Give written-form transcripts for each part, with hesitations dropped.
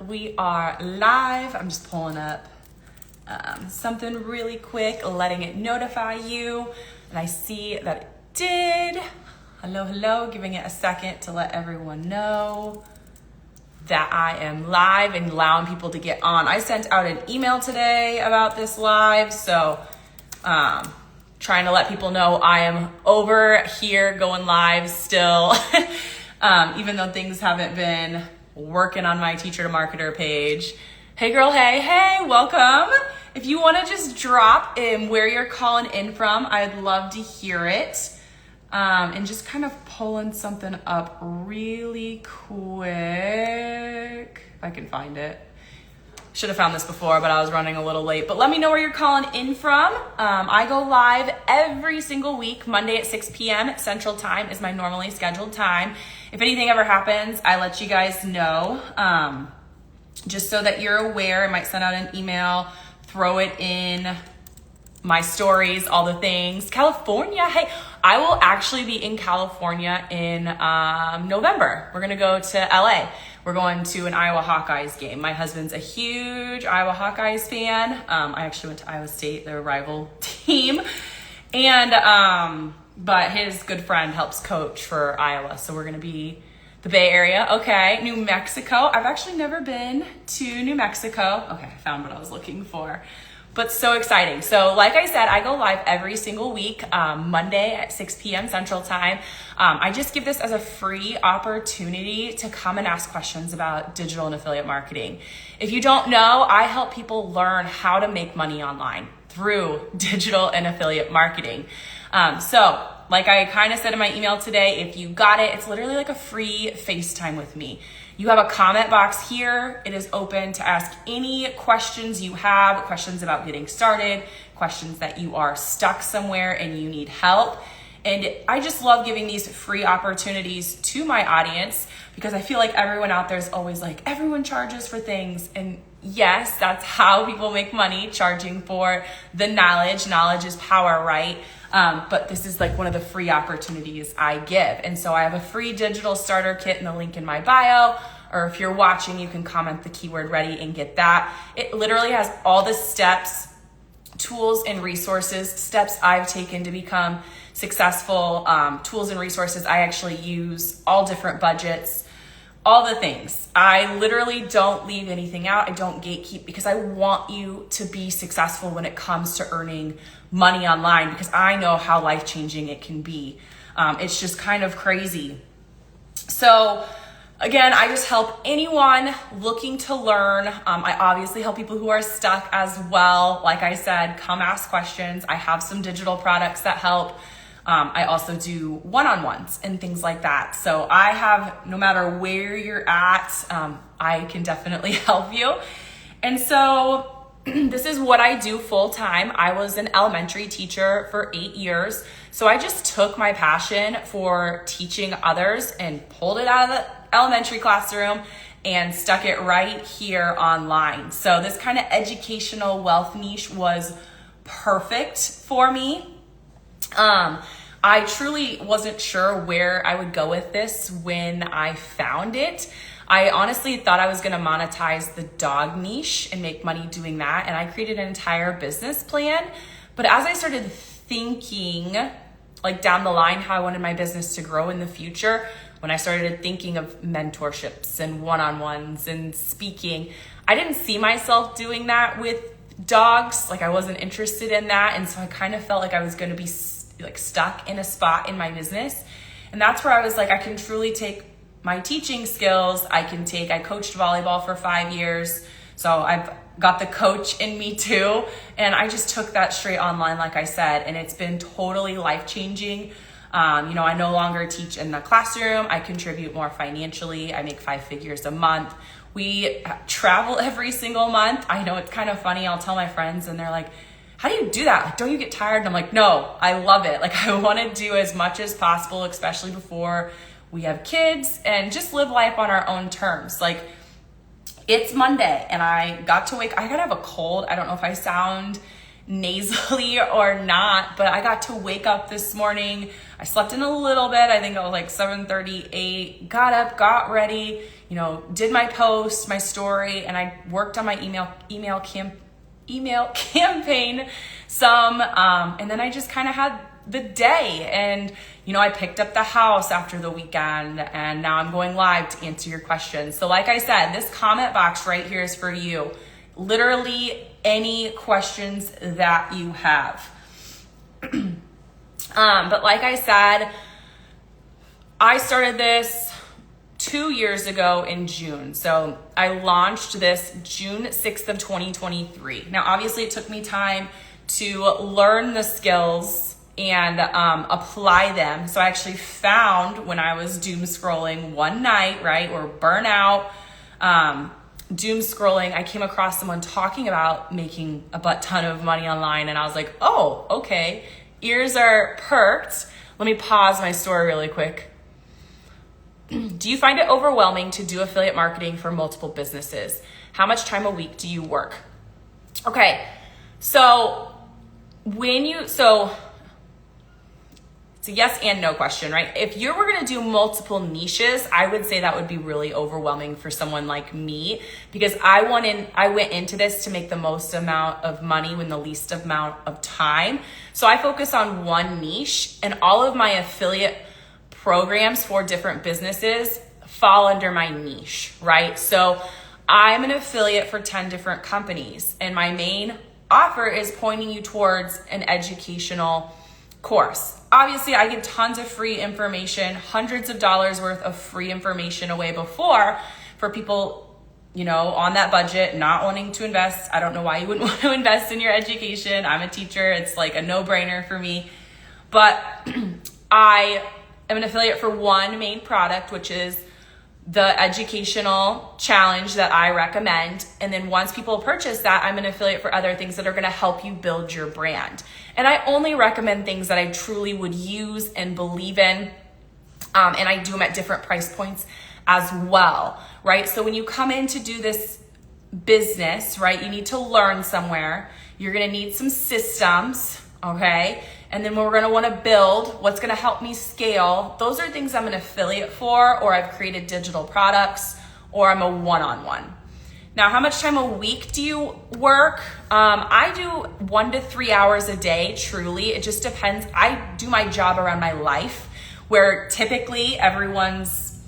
we are live. I'm just pulling up something really quick, letting it notify you. And I see that it did. Hello, giving it a second to let everyone know that I am live and allowing people to get on. I sent out an email today about this live, so trying to let people know I am over here going live still, even though things haven't been working on my Teacher to Marketer page. Hey girl, hey, welcome. If you want to just drop in where you're calling in from, I'd love to hear it. And just kind of pulling something up really quick, if I can find it. Should have found this before, but I was running a little late. But let me know where you're calling in from. I go live every single week. Monday at 6 p.m. Central Time is my normally scheduled time. If anything ever happens, I let you guys know. Just so that you're aware, I might send out an email, throw it in my stories, all the things. California, hey, I will actually be in California in November. We're gonna go to LA. We're going to an Iowa Hawkeyes game. My husband's a huge Iowa Hawkeyes fan. I actually went to Iowa State, their rival team. And, but his good friend helps coach for Iowa. So we're gonna be the Bay Area. Okay, New Mexico. I've actually never been to New Mexico. Okay, I found what I was looking for. But so exciting. So like I said, I go live every single week, Monday at 6 p.m. Central Time. I just give this as a free opportunity to come and ask questions about digital and affiliate marketing. If you don't know, I help people learn how to make money online through digital and affiliate marketing. So like I kind of said in my email today, if you got it, it's literally like a free FaceTime with me. You have a comment box here. It is open to ask any questions you have, questions about getting started, questions that you are stuck somewhere and you need help. And I just love giving these free opportunities to my audience because I feel like everyone out there is always like, everyone charges for things. And yes, that's how people make money, charging for the knowledge. Knowledge is power, right? But this is like one of the free opportunities I give. And so I have a free digital starter kit in the link in my bio, or if you're watching, you can comment the keyword ready and get that. It literally has all the steps, tools and resources, steps I've taken to become successful, tools and resources I actually use, all different budgets, all the things. I literally don't leave anything out. I don't gatekeep because I want you to be successful when it comes to earning money online because I know how life-changing it can be. It's just kind of crazy. So again, I just help anyone looking to learn. I obviously help people who are stuck as well. Like I said, come ask questions. I have some digital products that help. I also do one-on-ones and things like that. So I have, no matter where you're at, I can definitely help you. And so this is what I do full time. I was an elementary teacher for 8 years. So I just took my passion for teaching others and pulled it out of the elementary classroom and stuck it right here online. So this kind of educational wealth niche was perfect for me. I truly wasn't sure where I would go with this when I found it. I honestly thought I was going to monetize the dog niche and make money doing that. And I created an entire business plan. But as I started thinking like down the line, how I wanted my business to grow in the future, when I started thinking of mentorships and one-on-ones and speaking, I didn't see myself doing that with dogs. Like I wasn't interested in that. And so I kind of felt like I was going to be like stuck in a spot in my business. And that's where I was like, I can truly take my teaching skills. I coached volleyball for 5 years. So I've got the coach in me too. And I just took that straight online, like I said, and it's been totally life-changing. I no longer teach in the classroom. I contribute more financially. I make 5 figures a month. We travel every single month. I know it's kind of funny. I'll tell my friends and they're like, how do you do that? Like, don't you get tired? And I'm like, no, I love it. Like I want to do as much as possible, especially before we have kids, and just live life on our own terms. Like it's Monday and I got to have a cold. I don't know if I sound nasally or not, but I got to wake up this morning. I slept in a little bit. I think it was like 7:38, got up, got ready, did my post, my story, and I worked on my email campaign some, and then I just kind of had the day, and I picked up the house after the weekend, and now I'm going live to answer your questions. So like I said, this comment box right here is for you. Literally any questions that you have. But like I said, I started this 2 years ago in June. So I launched this June 6th of 2023. Now, obviously it took me time to learn the skills and apply them. So I actually found, when I was doom scrolling one night, right, or burnout, doom scrolling, I came across someone talking about making a butt ton of money online, and I was like, oh, okay, ears are perked. Let me pause my story really quick. Do you find it overwhelming to do affiliate marketing for multiple businesses? How much time a week do you work? Okay, so it's a yes and no question, right? If you were gonna do multiple niches, I would say that would be really overwhelming for someone like me, because I went into this to make the most amount of money in the least amount of time. So I focus on one niche, and all of my affiliate programs for different businesses fall under my niche, right? So I'm an affiliate for 10 different companies, and my main offer is pointing you towards an educational course. Obviously, I give tons of free information, hundreds of dollars worth of free information away before for people, on that budget, not wanting to invest. I don't know why you wouldn't want to invest in your education. I'm a teacher. It's like a no-brainer for me. But I am an affiliate for one main product, which is the educational challenge that I recommend. And then once people purchase that, I'm an affiliate for other things that are going to help you build your brand. And I only recommend things that I truly would use and believe in. And I do them at different price points as well, right? So when you come in to do this business, right, you need to learn somewhere. You're going to need some systems, okay? And then we're going to want to build what's going to help me scale. Those are things I'm an affiliate for, or I've created digital products, or I'm a one-on-one. Now, how much time a week do you work? I do 1 to 3 hours a day, truly. It just depends. I do my job around my life, where typically everyone's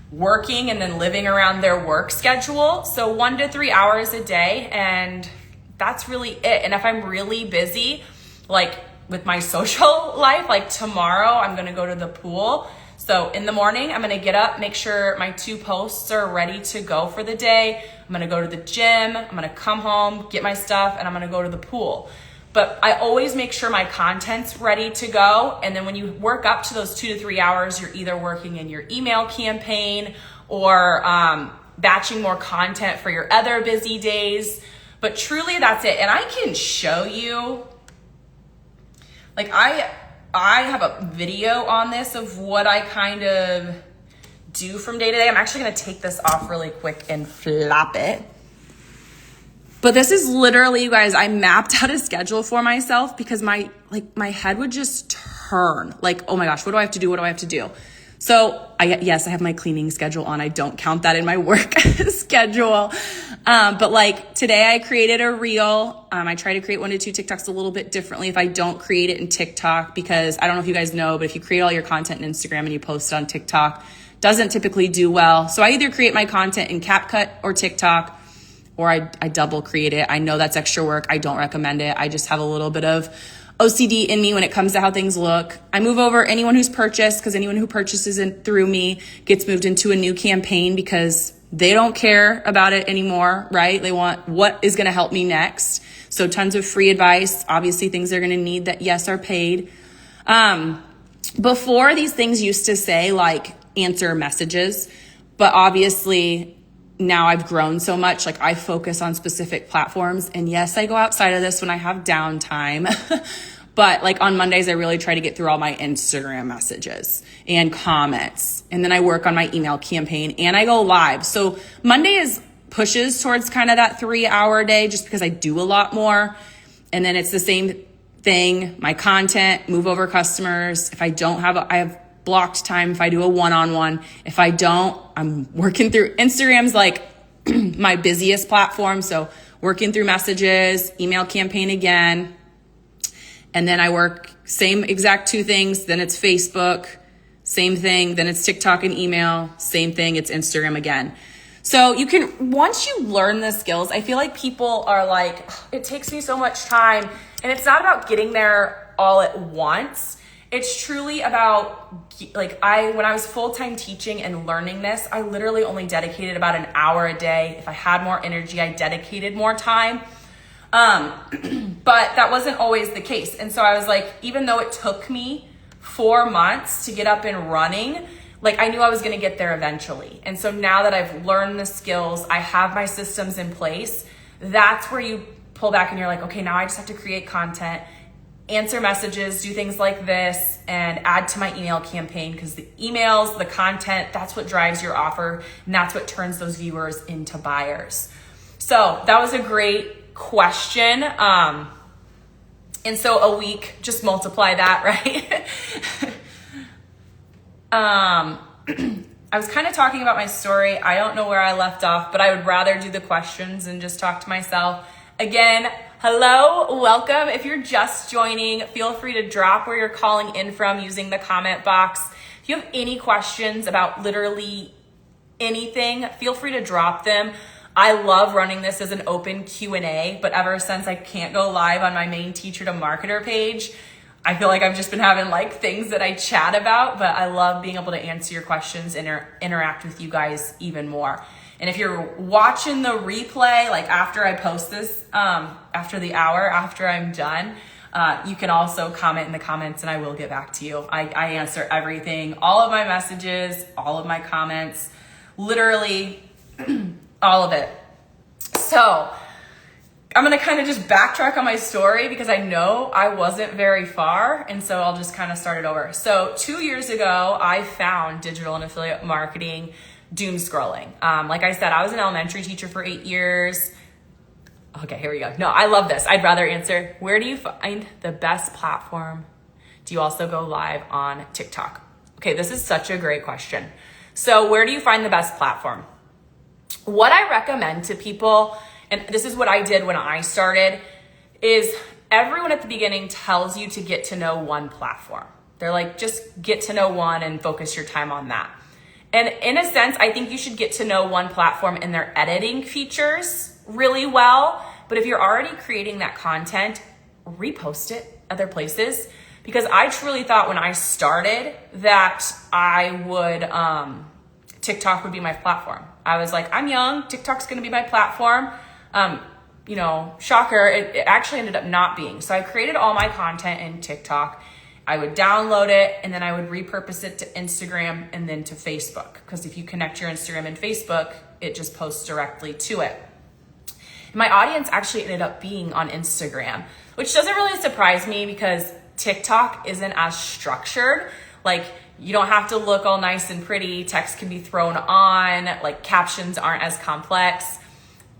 working and then living around their work schedule. So 1 to 3 hours a day, and that's really it. And if I'm really busy, like with my social life, like tomorrow I'm gonna go to the pool. So in the morning, I'm gonna get up, make sure my 2 posts are ready to go for the day. I'm gonna go to the gym, I'm gonna come home, get my stuff, and I'm gonna go to the pool. But I always make sure my content's ready to go. And then when you work up to those 2 to 3 hours, you're either working in your email campaign or batching more content for your other busy days. But truly, that's it. And I can show you, like I have a video on this of what I kind of do from day to day. I'm actually gonna take this off really quick and flop it. But this is literally, you guys, I mapped out a schedule for myself because my head would just turn. Like, oh my gosh, what do I have to do? What do I have to do? So yes, I have my cleaning schedule on. I don't count that in my work schedule. But like today I created a reel. I try to create 1 to 2 TikToks a little bit differently if I don't create it in TikTok, because I don't know if you guys know, but if you create all your content in Instagram and you post it on TikTok, doesn't typically do well. So I either create my content in CapCut or TikTok, or I double create it. I know that's extra work. I don't recommend it. I just have a little bit of OCD in me when it comes to how things look. I move over anyone who's purchased, because anyone who purchases it through me gets moved into a new campaign because they don't care about it anymore, right? They want what is going to help me next. So tons of free advice, obviously things they're going to need that, yes, are paid. Before, these things used to say like answer messages, but obviously now I've grown so much, like I focus on specific platforms. And yes, I go outside of this when I have downtime. But like on Mondays, I really try to get through all my Instagram messages and comments. And then I work on my email campaign and I go live. So Monday pushes towards kind of that 3-hour day just because I do a lot more. And then it's the same thing, my content, move over customers. If I don't have, I have blocked time if I do a one-on-one. If I don't, I'm working through. Instagram's like my busiest platform. So working through messages, email campaign again. And then I work same exact two things. Then it's Facebook, same thing. Then it's TikTok and email, same thing. It's Instagram again. So you can, once you learn the skills, I feel like people are like, it takes me so much time. And it's not about getting there all at once. It's truly about, like, when I was full-time teaching and learning this, I literally only dedicated about an hour a day. If I had more energy, I dedicated more time. But that wasn't always the case. And so I was like, even though it took me 4 months to get up and running, like I knew I was going to get there eventually. And so now that I've learned the skills, I have my systems in place, that's where you pull back and you're like, okay, now I just have to create content, answer messages, do things like this, and add to my email campaign, because the emails, the content, that's what drives your offer, and that's what turns those viewers into buyers. So that was a great question. And so a week, just multiply that, right? I was kind of talking about my story. I don't know where I left off, but I would rather do the questions and just talk to myself. Again, hello, welcome. If you're just joining, feel free to drop where you're calling in from using the comment box. If you have any questions about literally anything, feel free to drop them. I love running this as an open Q&A, but ever since I can't go live on my main Teacher to Marketer page, I feel like I've just been having like things that I chat about, but I love being able to answer your questions and interact with you guys even more. And if you're watching the replay, like after I post this, after the hour, after I'm done, you can also comment in the comments and I will get back to you. I answer everything, all of my messages, all of my comments, literally all of it. So I'm going to kind of just backtrack on my story because I know I wasn't very far. And so I'll just kind of start it over. So 2 years ago, I found digital and affiliate marketing doom scrolling. Like I said, I was an elementary teacher for 8 years. Okay, here we go. No, I love this. I'd rather answer, where do you find the best platform? Do you also go live on TikTok? Okay, this is such a great question. So where do you find the best platform? What I recommend to people, and this is what I did when I started, is everyone at the beginning tells you to get to know one platform. They're like, just get to know one and focus your time on that. And in a sense, I think you should get to know one platform and their editing features really well. But if you're already creating that content, repost it other places. Because I truly thought when I started that I would, TikTok would be my platform. I was like, I'm young, TikTok's gonna be my platform. Shocker, it actually ended up not being. So I created all my content in TikTok. I would download it and then I would repurpose it to Instagram and then to Facebook. Because if you connect your Instagram and Facebook, it just posts directly to it. And my audience actually ended up being on Instagram, which doesn't really surprise me because TikTok isn't as structured. Like, you don't have to look all nice and pretty. Text can be thrown on, like captions aren't as complex.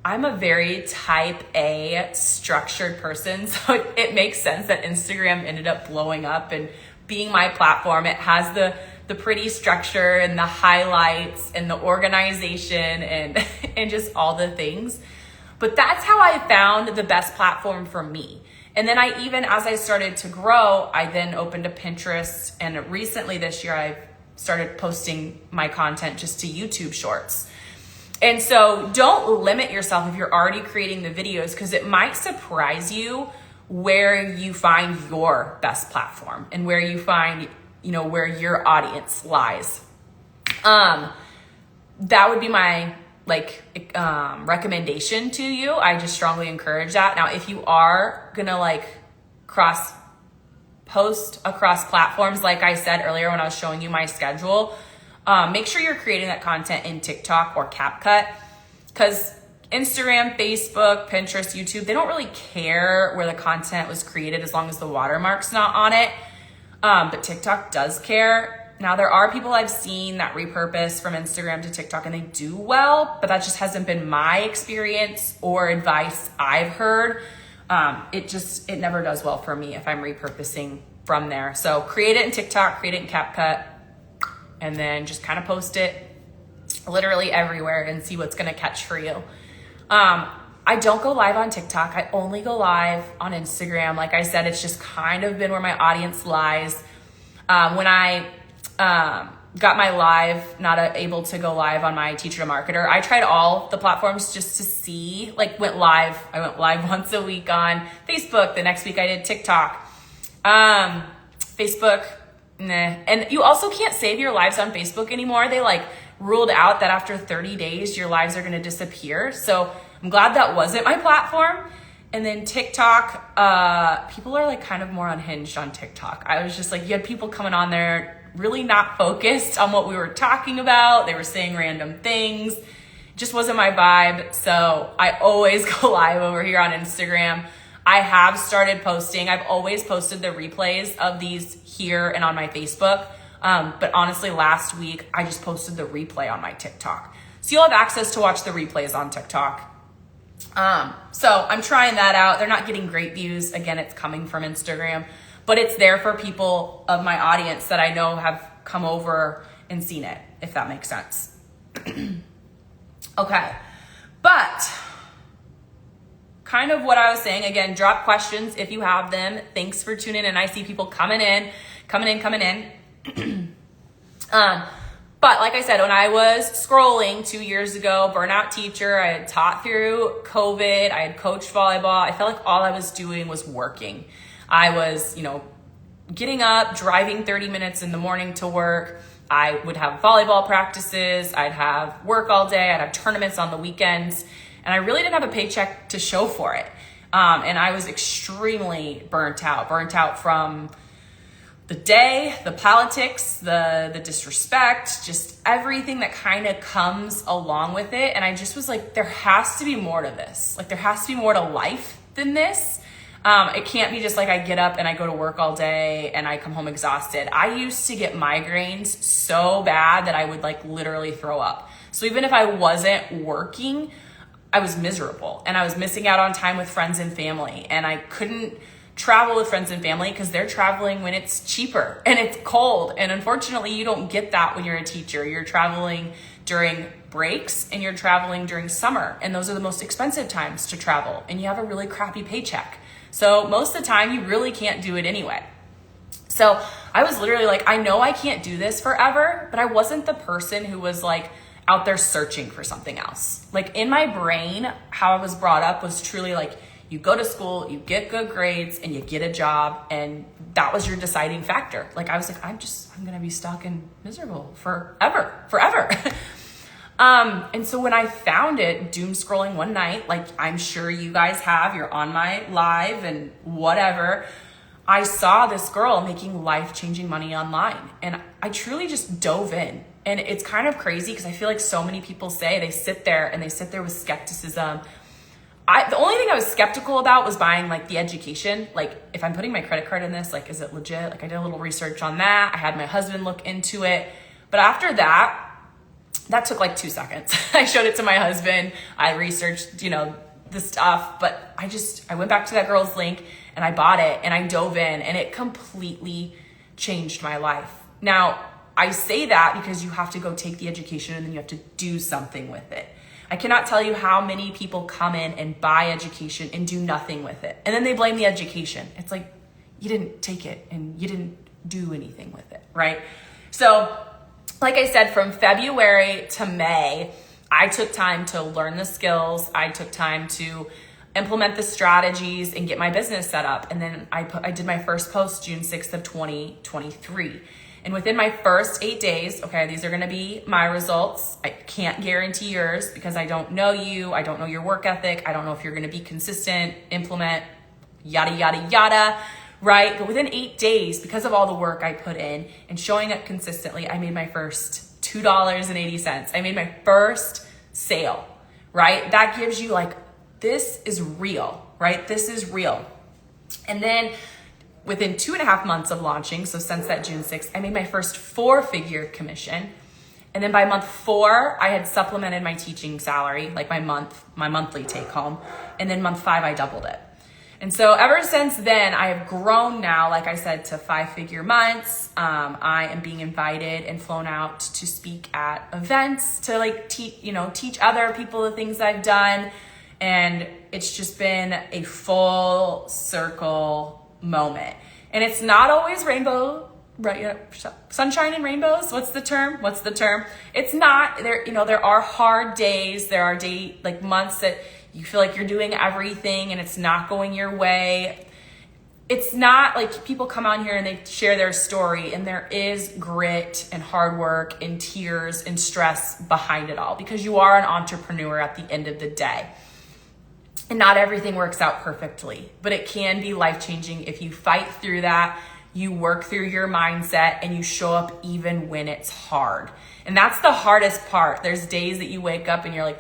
I'm a very type A structured person, so it makes sense that Instagram ended up blowing up and being my platform. It has the pretty structure and the highlights and the organization and just all the things. But that's how I found the best platform for me. And then as I started to grow, I then opened a Pinterest, and recently this year I've started posting my content just to YouTube Shorts. And so don't limit yourself if you're already creating the videos, because it might surprise you where you find your best platform and where you find, where your audience lies. That would be my recommendation to you. I just strongly encourage that. Now, if you are gonna cross post across platforms, like I said earlier when I was showing you my schedule, make sure you're creating that content in TikTok or CapCut, because Instagram, Facebook, Pinterest, YouTube, they don't really care where the content was created as long as the watermark's not on it. But TikTok does care. Now, there are people I've seen that repurpose from Instagram to TikTok and they do well, but that just hasn't been my experience or advice I've heard. It never does well for me if I'm repurposing from there. So create it in TikTok, create it in CapCut, and then just kind of post it literally everywhere and see what's going to catch for you. I don't go live on TikTok. I only go live on Instagram. Like I said, it's just kind of been where my audience lies. When I got my live, not able to go live on my Teacher to Marketer, I tried all the platforms just to see, like went live. I went live once a week on Facebook. The next week I did TikTok. Facebook, nah. And you also can't save your lives on Facebook anymore. They like ruled out that after 30 days, your lives are going to disappear. So I'm glad that wasn't my platform. And then TikTok, people are like kind of more unhinged on TikTok. I was just like, you had people coming on there really not focused on what we were talking about. They were saying random things. It just wasn't my vibe. So I always go live over here on Instagram. I have started posting. I've always posted the replays of these here and on my Facebook. But honestly, last week, I just posted the replay on my TikTok. So you'll have access to watch the replays on TikTok. So I'm trying that out. They're not getting great views. Again, it's coming from Instagram, but it's there for people of my audience that I know have come over and seen it, if that makes sense. Okay. But kind of what I was saying, again, drop questions if you have them. Thanks for tuning in. I see people coming in. But like I said, when I was scrolling 2 years ago, burnout teacher, I had taught through COVID, I had coached volleyball. I felt like all I was doing was working. I was, getting up, driving 30 minutes in the morning to work. I would have volleyball practices. I'd have work all day. I'd have tournaments on the weekends. And I really didn't have a paycheck to show for it. And I was extremely burnt out from the day, the politics, the disrespect, just everything that kind of comes along with it. And I just was like, there has to be more to this. Like there has to be more to life than this. It can't be just like I get up and I go to work all day and I come home exhausted. I used to get migraines so bad that I would like literally throw up. So even if I wasn't working, I was miserable and I was missing out on time with friends and family, and I couldn't travel with friends and family because they're traveling when it's cheaper and it's cold. And unfortunately, you don't get that when you're a teacher. You're traveling during breaks and you're traveling during summer. And those are the most expensive times to travel. And you have a really crappy paycheck. So most of the time you really can't do it anyway. So I was literally like, I know I can't do this forever, but I wasn't the person who was like out there searching for something else. Like in my brain, how I was brought up was truly like, you go to school, you get good grades, and you get a job, and that was your deciding factor. Like I was like, I'm gonna be stuck and miserable forever. And so when I found it, doom scrolling one night, like I'm sure you guys have, you're on my live and whatever, I saw this girl making life-changing money online, and I truly just dove in. And it's kind of crazy because I feel like so many people say they sit there with skepticism. The only thing I was skeptical about was buying like the education. Like if I'm putting my credit card in this, like, is it legit? Like I did a little research on that. I had my husband look into it. But after that took like 2 seconds. I showed it to my husband. I researched, the stuff, but I went back to that girl's link and I bought it and I dove in, and it completely changed my life. Now I say that because you have to go take the education and then you have to do something with it. I cannot tell you how many people come in and buy education and do nothing with it. And then they blame the education. It's like, you didn't take it and you didn't do anything with it, right? So, like I said, from February to May, I took time to learn the skills. I took time to implement the strategies and get my business set up. And then I did my first post June 6th of 2023. And within my first 8 days, okay, these are gonna be my results. I can't guarantee yours because I don't know you. I don't know your work ethic. I don't know if you're gonna be consistent, implement, yada, yada, yada, right? But within 8 days, because of all the work I put in and showing up consistently, I made my first $2.80. I made my first sale, right? That gives you like, this is real, right? This is real. And then within 2.5 months of launching, so since that June 6th, I made my first 4-figure commission. And then by month 4, I had supplemented my teaching salary, like my monthly take home. And then month 5, I doubled it. And so ever since then, I have grown now, like I said, to 5-figure months. I am being invited and flown out to speak at events to like teach other people the things I've done. And it's just been a full circle moment. And it's not always rainbow, right? Sunshine and rainbows. What's the term? It's not there. There are hard days. There are months that you feel like you're doing everything and it's not going your way. It's not like people come on here and they share their story, and there is grit and hard work and tears and stress behind it all, because you are an entrepreneur at the end of the day. And not everything works out perfectly, but it can be life-changing if you fight through that, you work through your mindset, and you show up even when it's hard. And that's the hardest part. There's days that you wake up and you're like,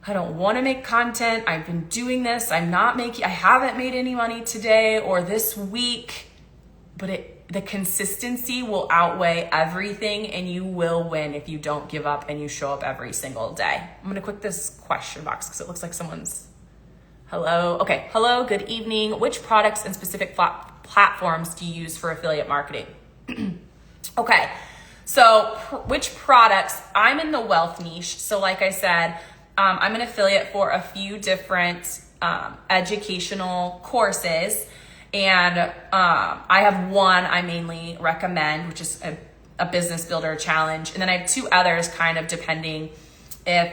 I don't want to make content. I've been doing this. I haven't made any money today or this week, but the consistency will outweigh everything, and you will win if you don't give up and you show up every single day. I'm going to click this question box because it looks like someone's hello. Okay. Hello. Good evening. Which products and specific platforms do you use for affiliate marketing? Okay. So which products? I'm in the wealth niche. So like I said, I'm an affiliate for a few different educational courses, and I have one I mainly recommend, which is a business builder challenge, and then I have 2 others, kind of depending if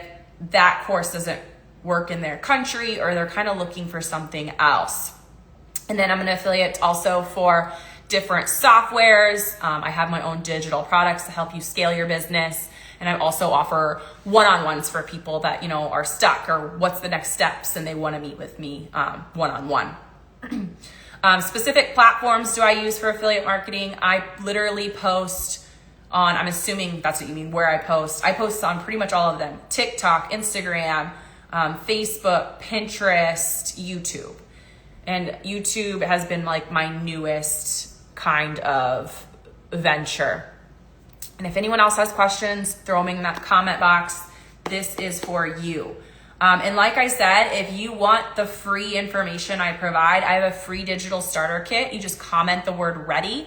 that course doesn't work in their country or they're kind of looking for something else. And then I'm an affiliate also for different softwares. I have my own digital products to help you scale your business. And I also offer one-on-ones for people that, are stuck or what's the next steps and they want to meet with me one-on-one. Specific platforms do I use for affiliate marketing? I literally post on, I'm assuming that's what you mean, where I post. I post on pretty much all of them. TikTok, Instagram, Facebook, Pinterest, YouTube. And YouTube has been like my newest kind of venture. And if anyone else has questions, throw them in that comment box. This is for you. And like I said, if you want the free information I provide, I have a free digital starter kit. You just comment the word ready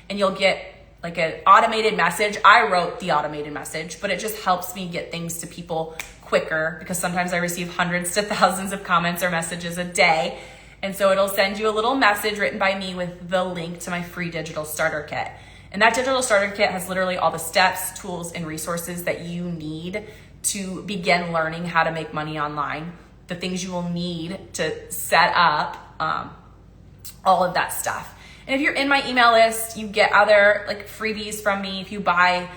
and you'll get like an automated message. I wrote the automated message, but it just helps me get things to people quicker, because sometimes I receive hundreds to thousands of comments or messages a day. And so it'll send you a little message written by me with the link to my free digital starter kit. And that digital starter kit has literally all the steps, tools, and resources that you need to begin learning how to make money online, the things you will need to set up, all of that stuff. And if you're in my email list, you get other like freebies from me. If you buy,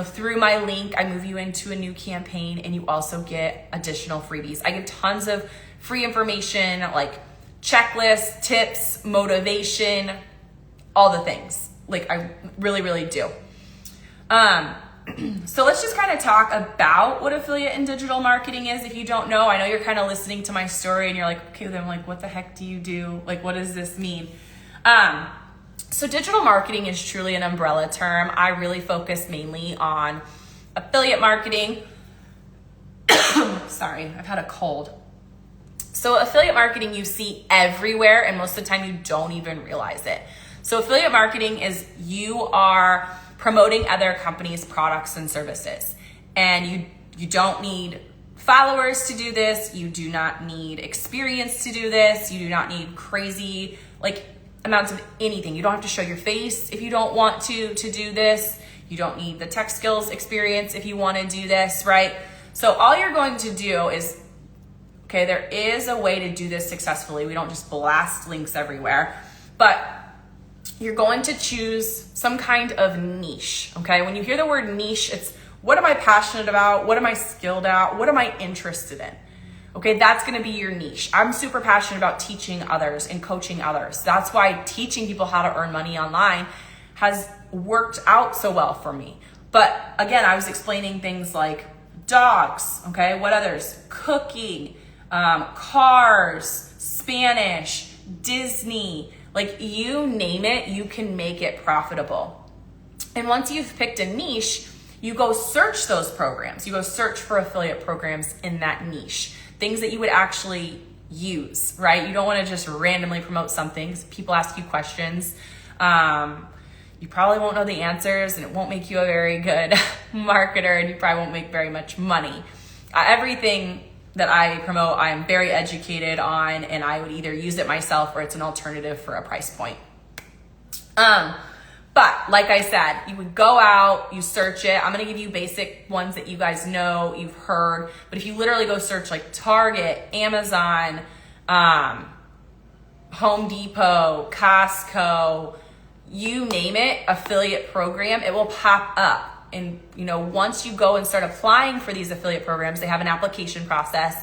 through my link, I move you into a new campaign, and you also get additional freebies. I give tons of free information like checklists, tips, motivation, all the things. Like I really, really do. So let's just kind of talk about what affiliate and digital marketing is. If you don't know, I know you're kind of listening to my story and you're like, okay, then like, what the heck do you do? Like, what does this mean? So digital marketing is truly an umbrella term. I really focus mainly on affiliate marketing. Sorry, I've had a cold. So affiliate marketing you see everywhere, and most of the time you don't even realize it. So affiliate marketing is you are promoting other companies' products and services. And you don't need followers to do this. You do not need experience to do this. You do not need crazy amounts of anything. You don't have to show your face if you don't want to do this. You don't need the tech skills experience if you want to do this, right? So all you're going to do is, okay, there is a way to do this successfully. We don't just blast links everywhere, but you're going to choose some kind of niche, okay? When you hear the word niche, it's what am I passionate about? What am I skilled at? What am I interested in? Okay, that's gonna be your niche. I'm super passionate about teaching others and coaching others. That's why teaching people how to earn money online has worked out so well for me. But again, I was explaining things like dogs, okay? What others? Cooking, cars, Spanish, Disney, you name it, you can make it profitable. And once you've picked a niche, you go search those programs. You go search for affiliate programs in that niche. Things that you would actually use, right? You don't want to just randomly promote something because people ask you questions. You probably won't know the answers, and it won't make you a very good marketer, and you probably won't make very much money. Everything that I promote, I'm very educated on, and I would either use it myself or it's an alternative for a price point. But like I said, you would go out, you search it. I'm going to give you basic ones that you guys know, you've heard. But if you literally go search like Target, Amazon, Home Depot, Costco, you name it, affiliate program, it will pop up. And once you go and start applying for these affiliate programs, they have an application process.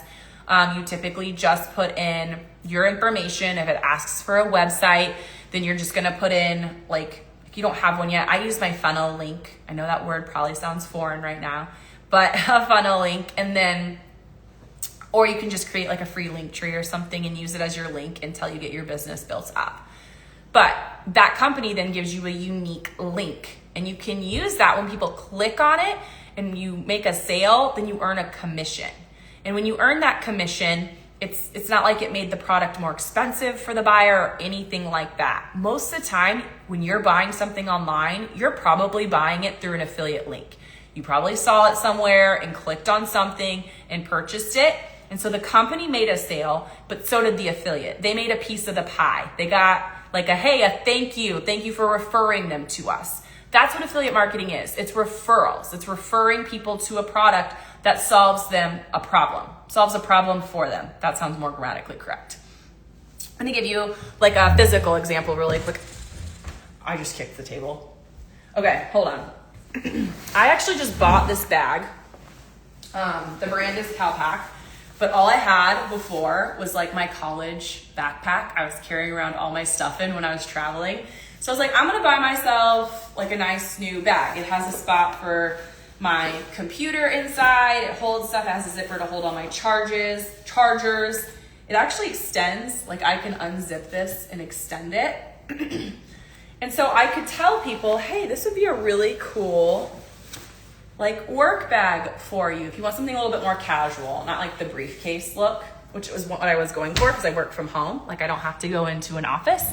You typically just put in your information. If it asks for a website, then you're just going to put in, like, if you don't have one yet, I use my funnel link. I know that word probably sounds foreign right now, but a funnel link. And then, or you can just create like a free link tree or something and use it as your link until you get your business built up. But that company then gives you a unique link, and you can use that when people click on it and you make a sale, then you earn a commission. And when you earn that commission, it's not like it made the product more expensive for the buyer or anything like that. Most of the time, when you're buying something online, you're probably buying it through an affiliate link. You probably saw it somewhere and clicked on something and purchased it. And so the company made a sale, but so did the affiliate. They made a piece of the pie. They got like a thank you for referring them to us. That's what affiliate marketing is. It's referrals. It's referring people to a product that solves them a problem, solves a problem for them. That sounds more grammatically correct. I'm gonna give you like a physical example really quick. I just kicked the table. Okay, hold on. I actually just bought this bag. The brand is Calpac. But all I had before was like my college backpack. I was carrying around all my stuff in when I was traveling. So I was like, I'm gonna buy myself like a nice new bag. It has a spot for my computer inside. It holds stuff. It has a zipper to hold all my chargers. It actually extends, like I can unzip this and extend it. And so I could tell people, hey, this would be a really cool like work bag for you if you want something a little bit more casual, not like the briefcase look, which was what I was going for because I work from home. Like I don't have to go into an office.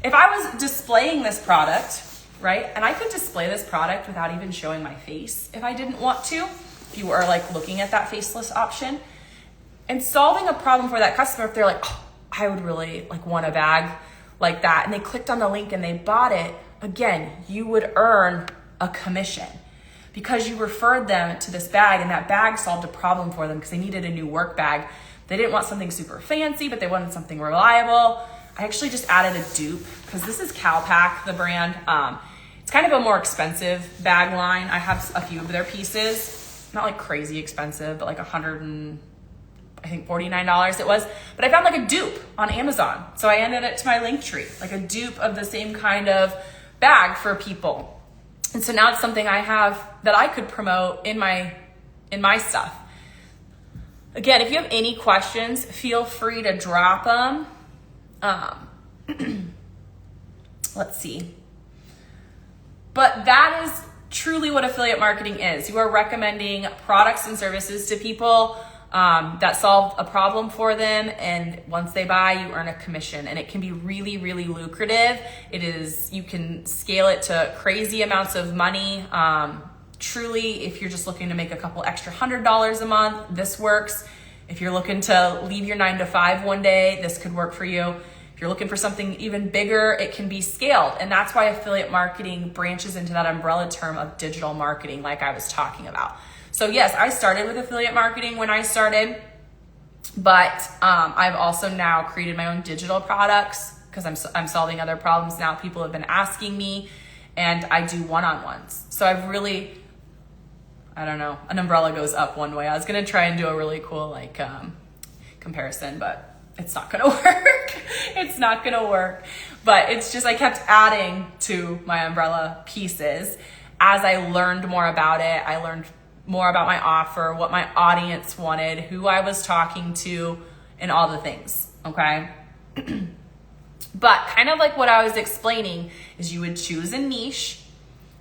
If I was displaying this product, right, and I could display this product without even showing my face if I didn't want to, if you are like looking at that faceless option and solving a problem for that customer, if they're like, oh, I would really like want a bag like that, and they clicked on the link and they bought it, again, you would earn a commission. Because you referred them to this bag, and that bag solved a problem for them because they needed a new work bag. They didn't want something super fancy, but they wanted something reliable. I actually just added a dupe because this is Calpac, the brand. It's kind of a more expensive bag line. I have a few of their pieces, not like crazy expensive, but like $149 it was. But I found like a dupe on Amazon. So I added it to my link tree, like a dupe of the same kind of bag for people. And so now it's something I have that I could promote in my stuff. Again, if you have any questions, feel free to drop them. Let's see. But that is truly what affiliate marketing is. You are recommending products and services to people that solve a problem for them, and once they buy, you earn a commission, and it can be really, really lucrative. You can scale it to crazy amounts of money. Truly, if you're just looking to make a couple extra $100 a month, this works. If you're looking to leave your 9-to-5 one day, this could work for you. If you're looking for something even bigger, it can be scaled. And that's why affiliate marketing branches into that umbrella term of digital marketing, like I was talking about. So yes, I started with affiliate marketing when I started, but I've also now created my own digital products because I'm solving other problems now. People have been asking me, and I do one-on-ones. So I've really, I don't know, an umbrella goes up one way. I was gonna try and do a really cool like comparison, but it's not gonna work. It's not gonna work. But it's just I kept adding to my umbrella pieces as I learned more about it. I learned more about my offer, what my audience wanted, who I was talking to, and all the things, okay? But kind of like what I was explaining is you would choose a niche,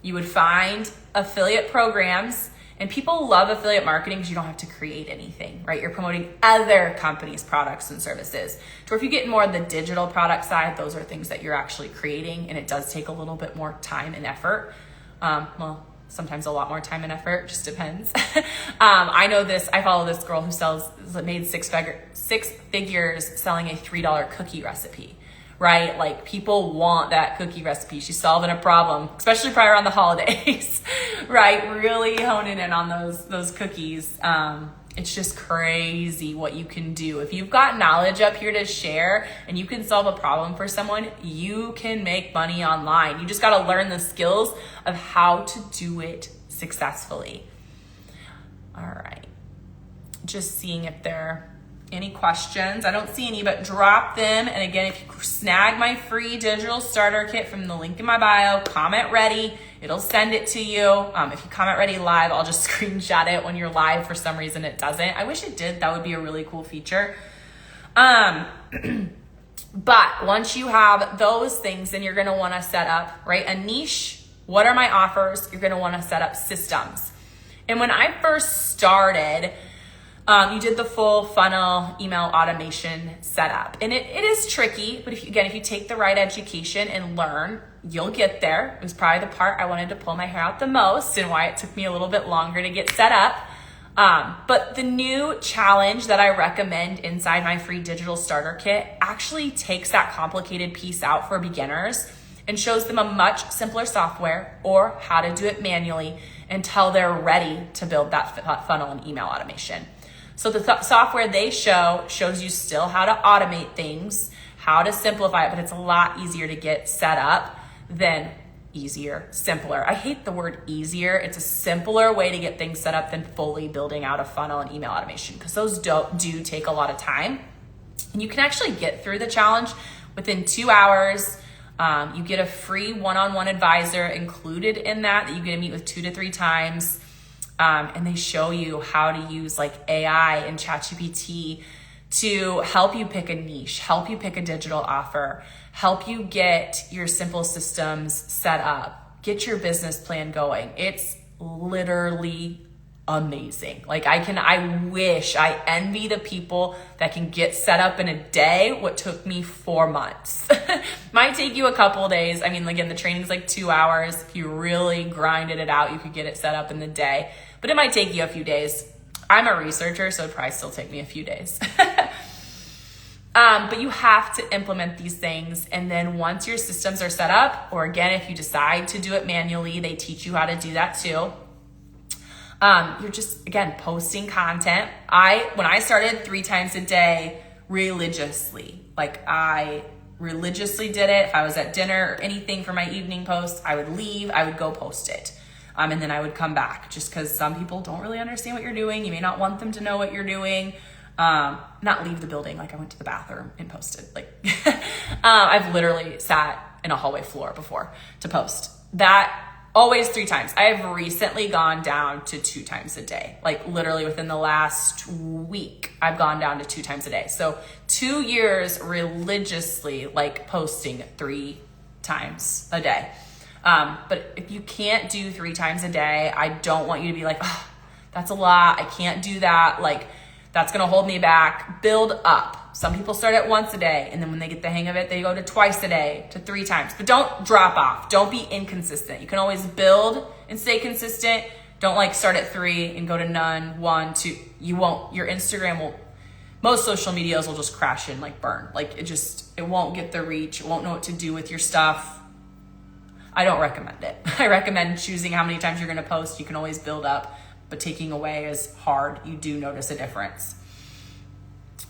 you would find affiliate programs, And people love affiliate marketing because you don't have to create anything, right? You're promoting other companies' products and services. So if you get more of the digital product side, those are things that you're actually creating, and it does take a little bit more time and effort. Well, sometimes a lot more time and effort, just depends. I know this, I follow this girl who made six figures selling a $3 cookie recipe, right? Like, people want that cookie recipe. She's solving a problem, especially probably around the holidays, right? Really honing in on those cookies. It's just crazy what you can do. If you've got knowledge up here to share and you can solve a problem for someone, you can make money online. You just got to learn the skills of how to do it successfully. All right. Just seeing if there are any questions. I don't see any, but drop them. And again, if you snag my free digital starter kit from the link in my bio, comment ready. It'll send it to you. If you comment ready live, I'll just screenshot it when you're live. For some reason it doesn't. I wish it did. That would be a really cool feature. But once you have those things, then you're going to want to set up, right, a niche. What are my offers? You're going to want to set up systems. And when I first started, you did the full funnel email automation setup. And it is tricky, but if you take the right education and learn, you'll get there. It was probably the part I wanted to pull my hair out the most and why it took me a little bit longer to get set up. But the new challenge that I recommend inside my free digital starter kit actually takes that complicated piece out for beginners and shows them a much simpler software or how to do it manually until they're ready to build that funnel and email automation. So the software they shows you still how to automate things, how to simplify it, but it's a lot easier to get set up than simpler. I hate the word easier. It's a simpler way to get things set up than fully building out a funnel and email automation, because those do take a lot of time. And you can actually get through the challenge within 2 hours. You get a free one-on-one advisor included in that you get to meet with 2 to 3 times. And they show you how to use like AI and ChatGPT to help you pick a niche, help you pick a digital offer, help you get your simple systems set up, get your business plan going. It's literally amazing. Like I envy the people that can get set up in a day what took me 4 months. Might take you a couple of days. I mean, again, the training's like 2 hours. If you really grinded it out, you could get it set up in the day, but it might take you a few days. I'm a researcher, so it'd probably still take me a few days. But you have to implement these things. And then once your systems are set up, or again, if you decide to do it manually, they teach you how to do that too. You're just, again, posting content. When I started 3 times a day religiously, like I religiously did it. If I was at dinner or anything for my evening post, I would leave, I would go post it. And then I would come back, just because some people don't really understand what you're doing. You may not want them to know what you're doing. Not leave the building. Like I went to the bathroom and posted. Like I've literally sat in a hallway floor before to post. That always 3 times. I have recently gone down to 2 times a day. Like literally within the last week, I've gone down to 2 times a day. So 2 years religiously, like posting 3 times a day. But if you can't do 3 times a day, I don't want you to be like, oh, that's a lot. I can't do that. Like that's going to hold me back. Build up. Some people start at once a day, and then when they get the hang of it, they go to twice a day, to 3 times. But don't drop off. Don't be inconsistent. You can always build and stay consistent. Don't like start at 3 and go to none, 1, 2. You won't. Your Instagram will. Most social medias will just crash and like burn. Like it won't get the reach. It won't know what to do with your stuff. I don't recommend it. I recommend choosing how many times you're going to post. You can always build up, but taking away is hard. You do notice a difference.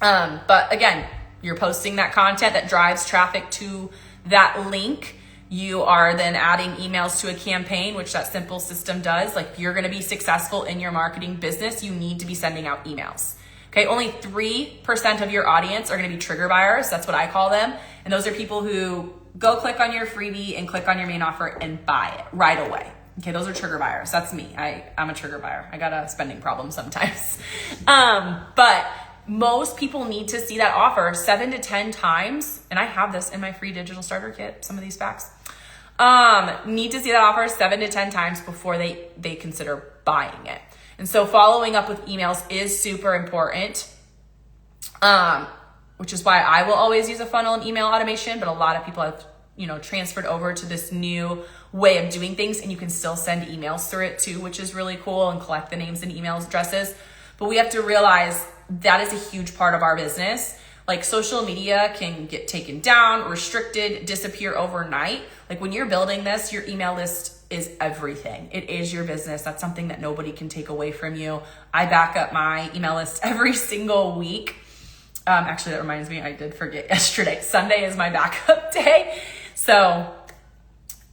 But again, you're posting that content that drives traffic to that link. You are then adding emails to a campaign, which that simple system does. Like if you're going to be successful in your marketing business, you need to be sending out emails. Okay, only 3% of your audience are going to be trigger buyers. That's what I call them. And those are people who go click on your freebie and click on your main offer and buy it right away. Okay, those are trigger buyers. That's me. I'm a trigger buyer. I got a spending problem sometimes. But most people need to see that offer 7 to 10 times. And I have this in my free digital starter kit, some of these facts. Need to see that offer 7 to 10 times before they consider buying it. And so following up with emails is super important, which is why I will always use a funnel and email automation, but a lot of people have, transferred over to this new way of doing things, and you can still send emails through it too, which is really cool, and collect the names and email addresses. But we have to realize that is a huge part of our business. Like, social media can get taken down, restricted, disappear overnight. Like, when you're building this, your email list is everything. It is your business. That's something that nobody can take away from you. I back up my email list every single week. Actually, that reminds me, I did forget yesterday. Sunday is my backup day. So,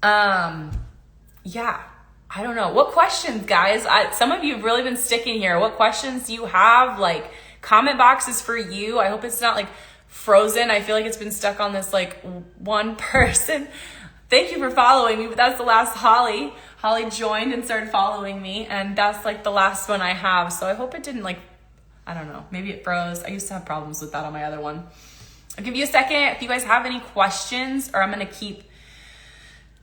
yeah, I don't know. What questions, guys? Some of you have really been sticking here. What questions do you have? Like, comment box is for you. I hope it's not like frozen. I feel like it's been stuck on this like one person. Thank you for following me, but that's the last Holly. Holly joined and started following me, and that's like the last one I have. So I hope it didn't I don't know, maybe it froze. I used to have problems with that on my other one. I'll give you a second if you guys have any questions, or I'm going to keep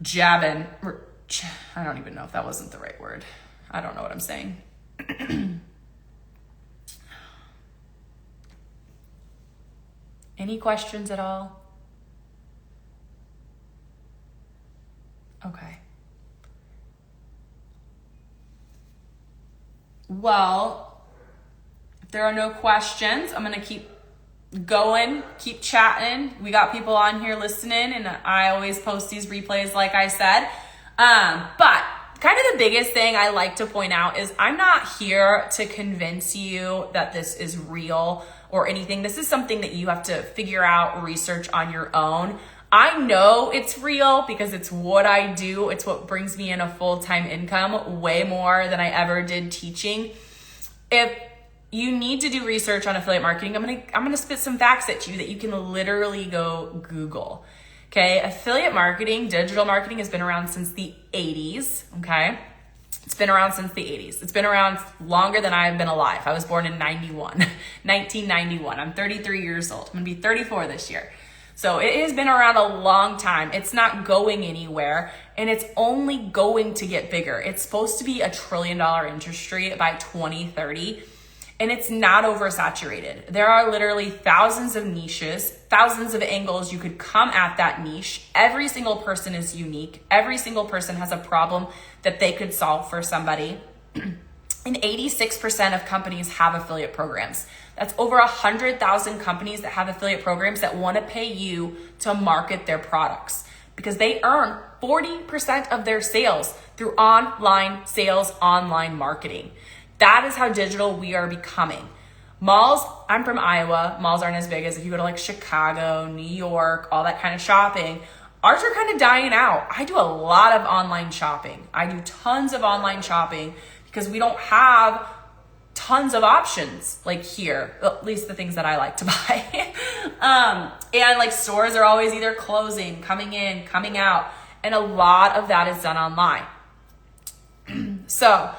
jabbing. I don't even know if that wasn't the right word. I don't know what I'm saying. Any questions at all? Okay. Well, if there are no questions, I'm going to keep going, keep chatting. We got people on here listening, and I always post these replays, like I said. But kind of the biggest thing I like to point out is I'm not here to convince you that this is real or anything. This is something that you have to figure out, research on your own. I know it's real because it's what I do. It's what brings me in a full-time income, way more than I ever did teaching. If you need to do research on affiliate marketing, I'm gonna spit some facts at you that you can literally go Google. Okay, affiliate marketing, digital marketing has been around since the 80s, okay? It's been around since the 80s. It's been around longer than I've been alive. I was born in 1991. I'm 33 years old. I'm gonna be 34 this year. So it has been around a long time. It's not going anywhere, and it's only going to get bigger. It's supposed to be $1 trillion industry by 2030. And it's not oversaturated. There are literally thousands of niches, thousands of angles you could come at that niche. Every single person is unique. Every single person has a problem that they could solve for somebody. And 86% of companies have affiliate programs. That's over 100,000 companies that have affiliate programs that want to pay you to market their products, because they earn 40% of their sales through online sales, online marketing. That is how digital we are becoming. Malls, I'm from Iowa. Malls aren't as big as if you go to like Chicago, New York, all that kind of shopping. Ours are kind of dying out. I do a lot of online shopping. I do tons of online shopping because we don't have tons of options like here, at least the things that I like to buy. And like stores are always either closing, coming in, coming out. And a lot of that is done online. So,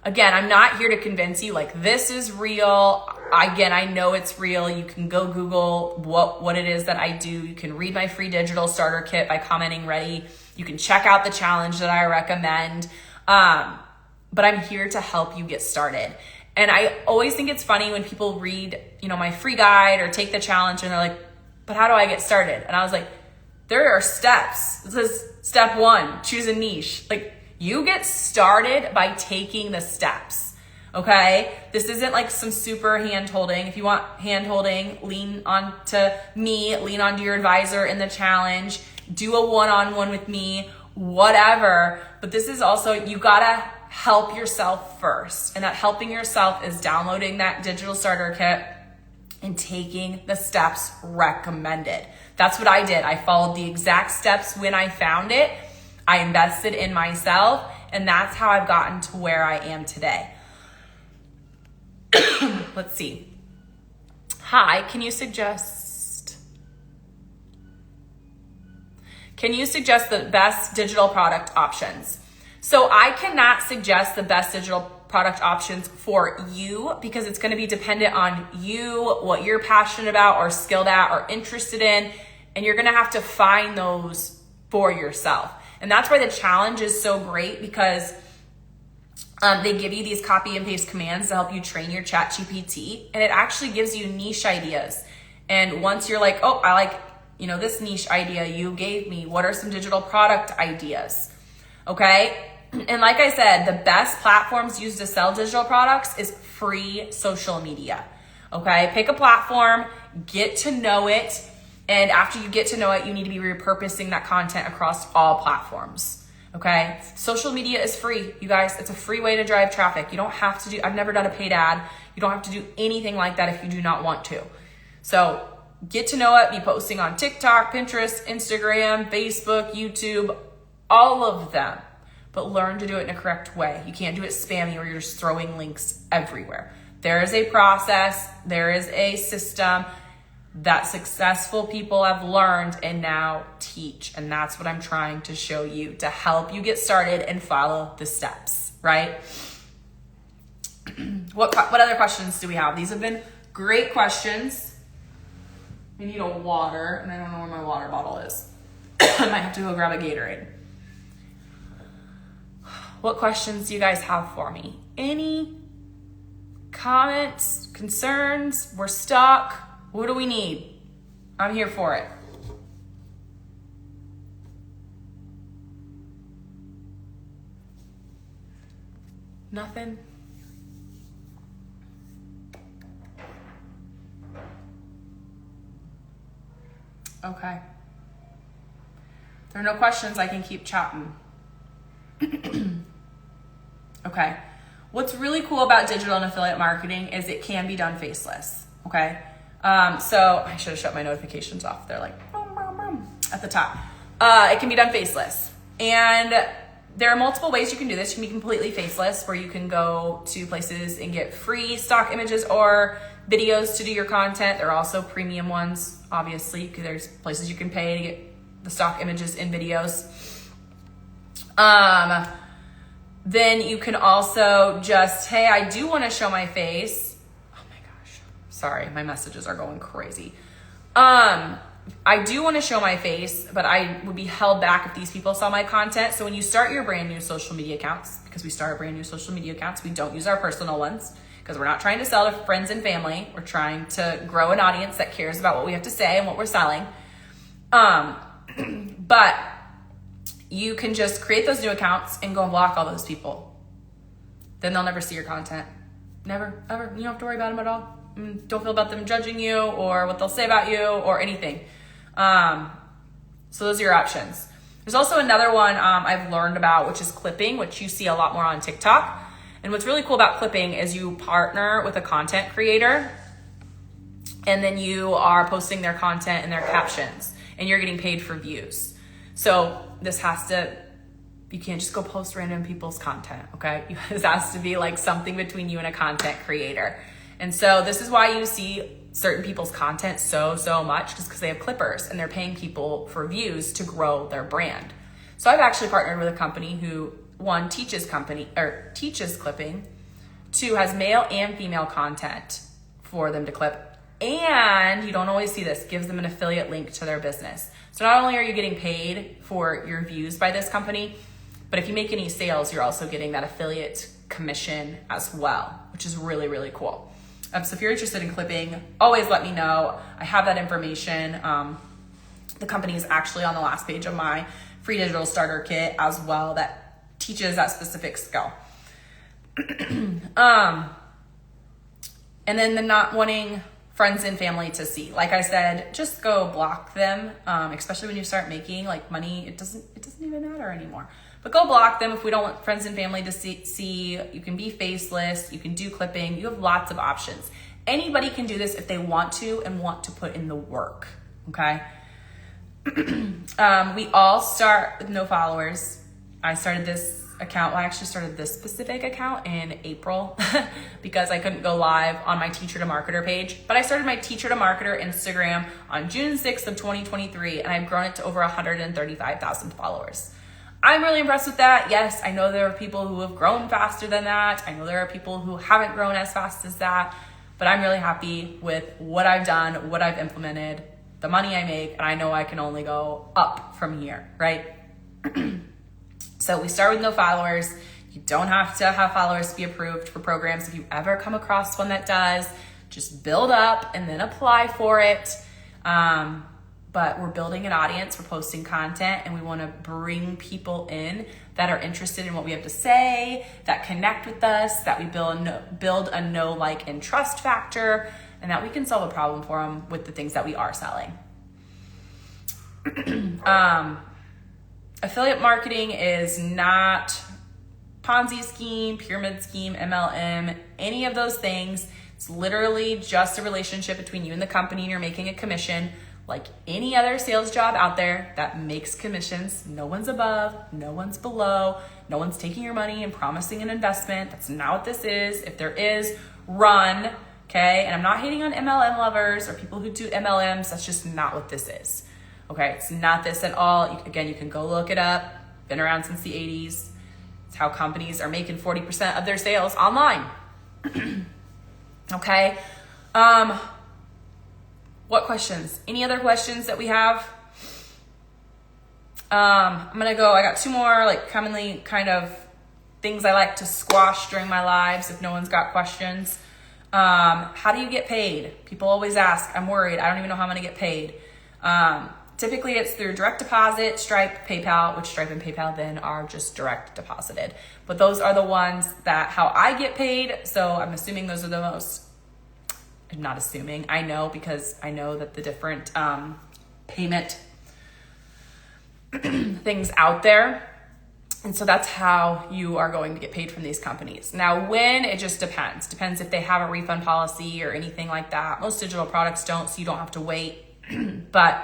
again, I'm not here to convince you like this is real. Again, I know it's real. You can go Google what it is that I do. You can read my free digital starter kit by commenting ready. You can check out the challenge that I recommend. But I'm here to help you get started. And I always think it's funny when people read, my free guide or take the challenge and they're like, but how do I get started? And I was like, there are steps. This is step 1, choose a niche. Like, you get started by taking the steps, okay? This isn't like some super hand-holding. If you want hand-holding, lean onto me, lean onto your advisor in the challenge, do a one-on-one with me, whatever. But this is also, you gotta help yourself first. And that helping yourself is downloading that digital starter kit and taking the steps recommended. That's what I did. I followed the exact steps when I found it. I invested in myself, and that's how I've gotten to where I am today. Let's see. Hi, can you suggest the best digital product options? So I cannot suggest the best digital product options for you because it's going to be dependent on you, what you're passionate about or skilled at or interested in, and you're going to have to find those for yourself. And that's why the challenge is so great, because They give you these copy and paste commands to help you train your chat GPT, and it actually gives you niche ideas. And once you're like, oh, I like, this niche idea you gave me, what are some digital product ideas? Okay. And like I said, the best platforms used to sell digital products is free social media. Okay. Pick a platform, get to know it. And after you get to know it, you need to be repurposing that content across all platforms. Okay. Social media is free, you guys. It's a free way to drive traffic. You don't have to I've never done a paid ad. You don't have to do anything like that if you do not want to. So get to know it, be posting on TikTok, Pinterest, Instagram, Facebook, YouTube, all of them. But learn to do it in a correct way. You can't do it spammy or you're just throwing links everywhere. There is a process, there is a system that successful people have learned and now teach. And that's what I'm trying to show you to help you get started and follow the steps, right? What other questions do we have? These have been great questions. I need a water, and I don't know where my water bottle is. I might have to go grab a Gatorade. What questions do you guys have for me? Any comments, concerns? We're stuck. What do we need? I'm here for it. Nothing? Okay. If there are no questions, I can keep chatting. Okay. What's really cool about digital and affiliate marketing is it can be done faceless. Okay. So I should have shut my notifications off. They're like at the top. It can be done faceless. And there are multiple ways you can do this. You can be completely faceless, where you can go to places and get free stock images or videos to do your content. There are also premium ones, obviously, because there's places you can pay to get the stock images and videos. Then you can also just, hey, I do want to show my face. Oh my gosh. Sorry, my messages are going crazy. I do want to show my face, but I would be held back if these people saw my content. So when you start your brand new social media accounts, because we start brand new social media accounts, we don't use our personal ones because we're not trying to sell to friends and family. We're trying to grow an audience that cares about what we have to say and what we're selling. But you can just create those new accounts and go and block all those people. Then they'll never see your content. Never, ever. You don't have to worry about them at all. Don't feel about them judging you or what they'll say about you or anything. So those are your options. There's also another one I've learned about, which is clipping, which you see a lot more on TikTok. And what's really cool about clipping is you partner with a content creator, and then you are posting their content and their captions, and you're getting paid for views. So this you can't just go post random people's content, okay? This has to be like something between you and a content creator. And so this is why you see certain people's content so much, just because they have clippers and they're paying people for views to grow their brand. So I've actually partnered with a company who, one, teaches clipping, two, has male and female content for them to clip. And you don't always see this, gives them an affiliate link to their business. So not only are you getting paid for your views by this company, but if you make any sales, you're also getting that affiliate commission as well, which is really, really cool. So if you're interested in clipping, always let me know. I have that information. The company is actually on the last page of my free digital starter kit as well that teaches that specific skill. And then the not wanting friends and family to see. Like I said, just go block them, especially when you start making like money. It doesn't even matter anymore. But go block them if we don't want friends and family to see. You can be faceless. You can do clipping. You have lots of options. Anybody can do this if they want to and want to put in the work, okay? We all start with no followers. I started this account. Well, I actually started this specific account in April because I couldn't go live on my Teacher to Marketer page. But I started my Teacher to Marketer Instagram on June 6th of 2023, and I've grown it to over 135,000 followers. I'm really impressed with that. Yes, I know there are people who have grown faster than that. I know there are people who haven't grown as fast as that, but I'm really happy with what I've done, what I've implemented, the money I make, and I know I can only go up from here, right? So we start with no followers. You don't have to have followers to be approved for programs. If you ever come across one that does, just build up and then apply for it. But we're building an audience, we're posting content, and we want to bring people in that are interested in what we have to say, that connect with us, that we build a know, like, and trust factor, and that we can solve a problem for them with the things that we are selling. Affiliate marketing is not Ponzi scheme, pyramid scheme, MLM, any of those things. It's literally just a relationship between you and the company, and you're making a commission like any other sales job out there that makes commissions. No one's above, no one's below, no one's taking your money and promising an investment. That's not what this is. If there is, run, okay? And I'm not hating on MLM lovers or people who do MLMs. That's just not what this is, okay? It's not this at all. Again, you can go look it up. Been around since the 80s. It's how companies are making 40% of their sales online. Okay? What questions? Any other questions that we have? I'm gonna go, I got two more like commonly kind of things I like to squash during my lives if no one's got questions. How do you get paid? People always ask, I'm worried, I don't even know how I'm gonna get paid. Typically it's through direct deposit, Stripe, PayPal, which Stripe and PayPal then are just direct deposited. But those are the ones that how I get paid. So I'm assuming those are the most, I'm not assuming, I know, because I know that the different payment things out there. And so that's how you are going to get paid from these companies. Now, when, it just depends. Depends if they have a refund policy or anything like that. Most digital products don't, so you don't have to wait. But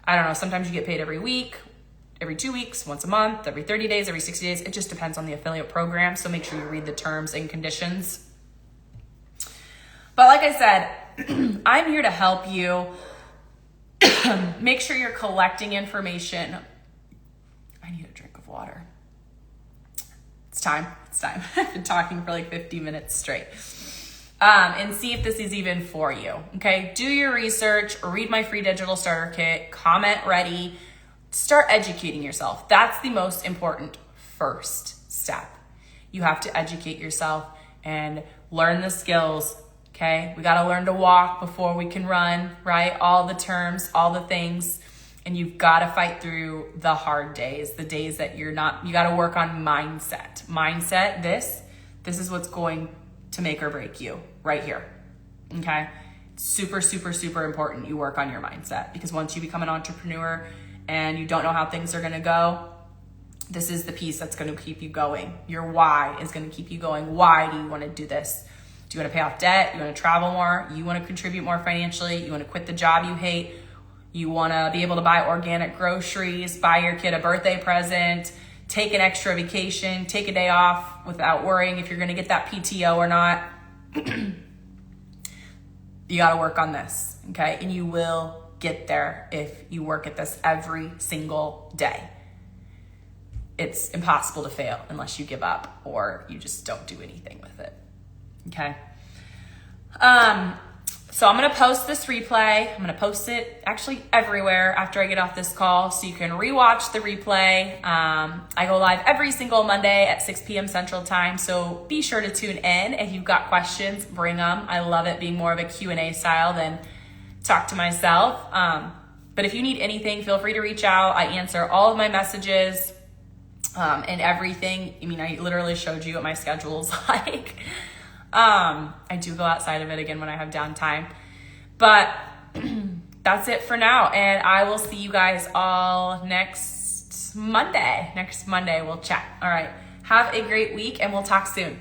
I don't know, sometimes you get paid every week, every 2 weeks, once a month, every 30 days, every 60 days. It just depends on the affiliate program. So make sure you read the terms and conditions. But like I said, I'm here to help you. Make sure you're collecting information. I need a drink of water. It's time. I've been talking for like 50 minutes straight. And see if this is even for you. Okay, do your research, read my free digital starter kit, comment ready, start educating yourself. That's the most important first step. You have to educate yourself and learn the skills. Okay, we got to learn to walk before we can run, right? All the terms, all the things. And you've got to fight through the hard days, the days that you're not, you got to work on mindset. Mindset, this is what's going to make or break you right here. Okay, super, super, super important you work on your mindset, because once you become an entrepreneur and you don't know how things are going to go, this is the piece that's going to keep you going. Your why is going to keep you going. Why do you want to do this? Do you want to pay off debt? You want to travel more? You want to contribute more financially? You want to quit the job you hate? You want to be able to buy organic groceries, buy your kid a birthday present, take an extra vacation, take a day off without worrying if you're going to get that PTO or not. You got to work on this, okay? And you will get there if you work at this every single day. It's impossible to fail unless you give up or you just don't do anything with it, okay? So I'm going to post this replay. I'm going to post it actually everywhere after I get off this call, so you can rewatch the replay. I go live every single Monday at 6 p.m. Central Time, so be sure to tune in. If you've got questions, bring them. I love it being more of a Q&A style than talk to myself. But if you need anything, feel free to reach out. I answer all of my messages and everything. I mean, I literally showed you what my schedule is like. I do go outside of it again when I have downtime, but that's it for now. And I will see you guys all next Monday. Next Monday we'll chat. All right. Have a great week and we'll talk soon.